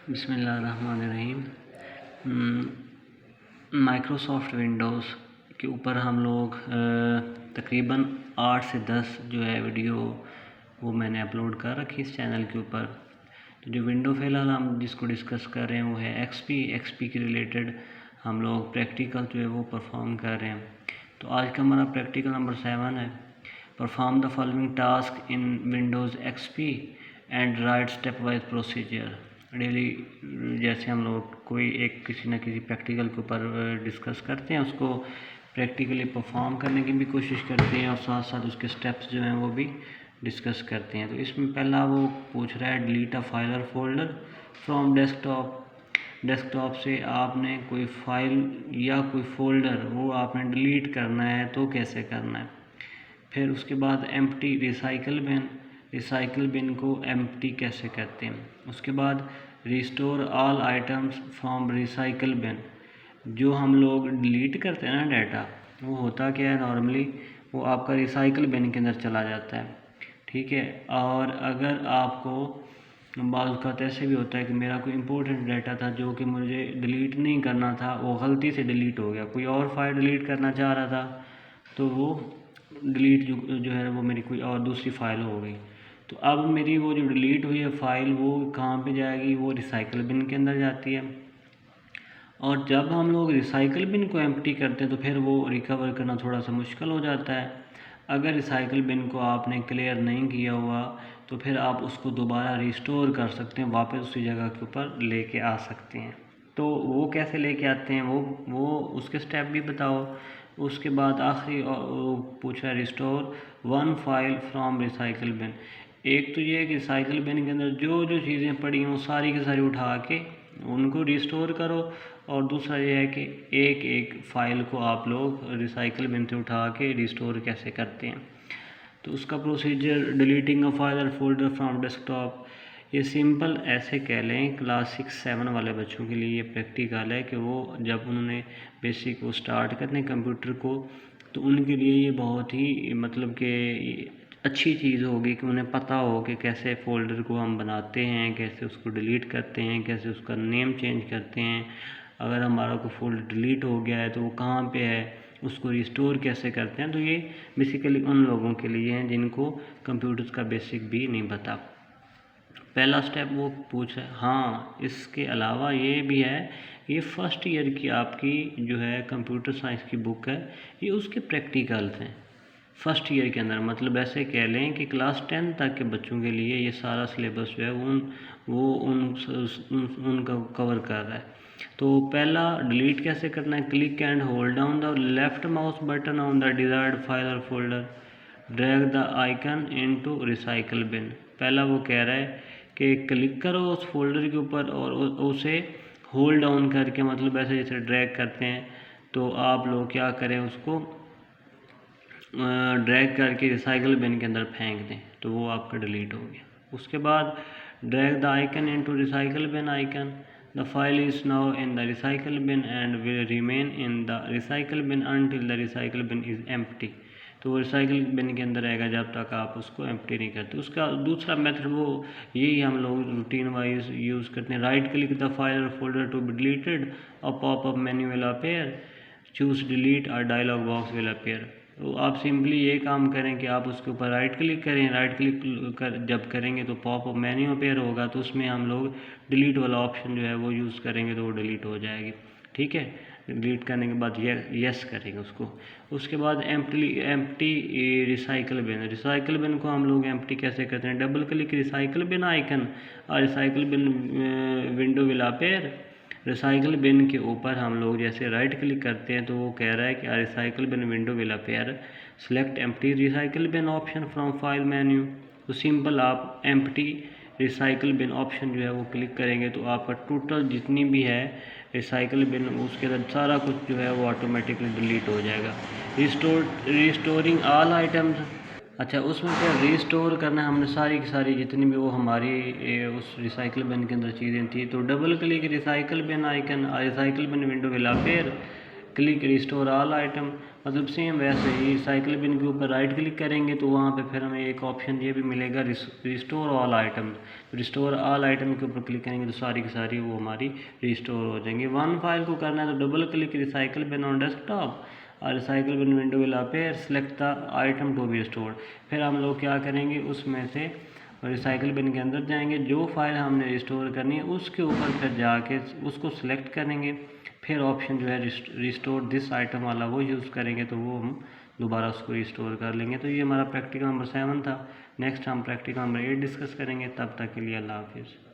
बिस्मिल्लाहिर्रहमानिर्रहीम। Microsoft Windows के ऊपर हम लोग तकरीबन 8 से 10 जो है वीडियो वो मैंने अपलोड कर रखी इस चैनल के ऊपर। तो जो विंडो फ़िलहाल हम जिसको डिस्कस कर रहे हैं वो है एक्सपी के रिलेटेड हम लोग प्रैक्टिकल जो है वो परफॉर्म कर रहे हैं। तो आज का हमारा प्रैक्टिकल नंबर 7 है। Perform the following task in Windows XP and right step wise procedure. Daily जैसे हम लोग कोई एक किसी न किसी प्रैक्टिकल के ऊपर डिस्कस करते हैं, उसको प्रैक्टिकली परफॉर्म करने की भी कोशिश करते हैं और साथ साथ उसके स्टेप्स जो हैं वो भी डिस्कस करते हैं। तो इसमें पहला वो पूछ रहा है डिलीट अ फाइल और फोल्डर फ्रॉम डेस्कटॉप से आपने कोई फाइल या कोई फोल्डर वो आपने डिलीट करना है तो कैसे करना है। फिर उसके बाद एम्प्टी रिसाइकल बिन को एम्प्टी कैसे करते हैं। उसके बाद restore all items from recycle bin. जो हम लोग डिलीट करते हैं ना डाटा, वो होता क्या है नॉर्मली वो आपका रिसाइकल बिन के अंदर चला जाता है, ठीक है। और अगर आपको बाज़ औक़ात ऐसे भी होता है कि मेरा कोई इंपॉर्टेंट डाटा था जो कि मुझे डिलीट नहीं करना था, वो गलती से डिलीट हो गया, कोई और फाइल डिलीट करना चाह रहा था तो वो डिलीट जो है वो मेरी कोई और दूसरी फ़ाइल हो गई। तो अब मेरी वो जो डिलीट हुई है फ़ाइल वो कहाँ पे जाएगी, वो रिसाइकल बिन के अंदर जाती है। और जब हम लोग रिसाइकल बिन को एम्प्टी करते हैं तो फिर वो रिकवर करना थोड़ा सा मुश्किल हो जाता है। अगर रिसाइकल बिन को आपने क्लियर नहीं किया हुआ तो फिर आप उसको दोबारा रिस्टोर कर सकते हैं, वापस उसी जगह के ऊपर लेके आ सकते हैं। तो वो कैसे लेके आते हैं वो उसके स्टेप भी बताओ। उसके बाद आखिरी पूछ रहा है restore one file from recycle bin. एक तो ये है कि रिसाइकल बिन के अंदर जो जो चीज़ें पड़ी हैं वो सारी की सारी उठा के उनको रिस्टोर करो। और दूसरा ये है कि एक एक फ़ाइल को आप लोग रिसाइकल बिन से उठा के रिस्टोर कैसे करते हैं। तो उसका प्रोसीजर डिलीटिंग अ फाइल और फोल्डर फ्रॉम डेस्कटॉप, ये सिंपल ऐसे कह लें क्लास 6-7 वाले बच्चों के लिए ये प्रैक्टिकल है कि वो जब उन्होंने बेसिक को स्टार्ट करने कंप्यूटर को तो उनके लिए ये बहुत ही मतलब कि अच्छी चीज़ होगी कि उन्हें पता हो कि कैसे फ़ोल्डर को हम बनाते हैं, कैसे उसको डिलीट करते हैं, कैसे उसका नेम चेंज करते हैं। अगर हमारा कोई फ़ोल्डर डिलीट हो गया है तो वो कहाँ पे है, उसको रिस्टोर कैसे करते हैं। तो ये बेसिकली उन लोगों के लिए हैं जिनको कंप्यूटर्स का बेसिक भी नहीं पता। पहला स्टेप वो पूछ है। हाँ, इसके अलावा ये भी है, ये फर्स्ट ईयर की आपकी जो है कंप्यूटर साइंस की बुक है, ये उसके प्रैक्टिकल्स हैं फर्स्ट ईयर के अंदर। मतलब ऐसे कह लें कि क्लास 10 तक के बच्चों के लिए ये सारा सिलेबस जो है उनका कवर कर रहा है। तो पहला डिलीट कैसे करना है, click and hold down the left mouse button on the desired file और folder, drag the icon into recycle bin. पहला वो कह रहा है कि क्लिक करो उस फोल्डर के ऊपर और उसे होल्ड डाउन करके, मतलब ऐसे जैसे ड्रैग करते हैं तो आप लोग क्या करें, उसको ड्रैग करके रिसाइकल बिन के अंदर फेंक दें तो वो आपका डिलीट हो गया। उसके बाद drag the icon into recycle bin icon, the file is now in the recycle bin and will remain in the recycle bin until the recycle bin is empty. तो वो रिसाइकल बिन के अंदर रहेगा जब तक आप उसको एम्प्टी नहीं करते। उसका दूसरा मेथड वो यही हम लोग रूटीन वाइज यूज़ करते हैं। राइट क्लिक द फाइल और folder to be deleted, a popup menu will appear, choose delete, और डायलॉग बॉक्स विल अपीयर। तो आप सिंपली ये काम करें कि आप उसके ऊपर राइट क्लिक करें। राइट क्लिक जब करेंगे तो पॉपअप मेन्यू अपीयर होगा, तो उसमें हम लोग डिलीट वाला ऑप्शन जो है वो यूज़ करेंगे तो वो डिलीट हो जाएगी, ठीक है। डिलीट करने के बाद यस करेंगे उसको। उसके बाद एम्प्टी रिसाइकल बिन को हम लोग एम्प्टी कैसे करते हैं, double click recycle bin icon और recycle bin window will appear. Recycle bin के ऊपर हम लोग जैसे राइट क्लिक करते हैं तो वो कह रहा है कि recycle bin window will appear, select empty recycle bin option from file menu. तो सिंपल आप एम्प्टी रिसाइकल बिन ऑप्शन जो है वो क्लिक करेंगे तो आपका टोटल जितनी भी है रिसाइकल बिन उसके अंदर सारा कुछ जो है वो ऑटोमेटिकली डिलीट हो जाएगा। रिस्टोरिंग ऑल आइटम्स, अच्छा उसमें क्या रिस्टोर करना है हमने सारी की सारी जितनी भी वो हमारी उस रिसाइकल बिन के अंदर चीज़ें थी। तो double click recycle bin icon, recycle bin window will appear, click restore all item, मतलब सेम वैसे ही रिसाइकल बिन के ऊपर राइट क्लिक करेंगे तो वहाँ पे फिर हमें एक ऑप्शन ये भी मिलेगा restore all item. Restore all item के ऊपर क्लिक करेंगे तो सारी की सारी वो हमारी रिस्टोर हो जाएंगी। वन फाइल को करना है तो double click recycle bin on desktop और recycle bin window will appear, select the item to be stored. फिर हम लोग क्या करेंगे, उसमें से रिसाइकल बिन के अंदर जाएंगे, जो फाइल हमने रिस्टोर करनी है उसके ऊपर फिर जाके उसको सिलेक्ट करेंगे, फिर ऑप्शन जो है रिस्टोर दिस आइटम वाला वो यूज़ करेंगे तो वो हम दोबारा उसको रिस्टोर कर लेंगे। तो ये हमारा प्रैक्टिकल नंबर 7 था। नेक्स्ट हम प्रैक्टिकल नंबर 8 डिस्कस करेंगे। तब तक के लिए अल्लाह हाफिज़।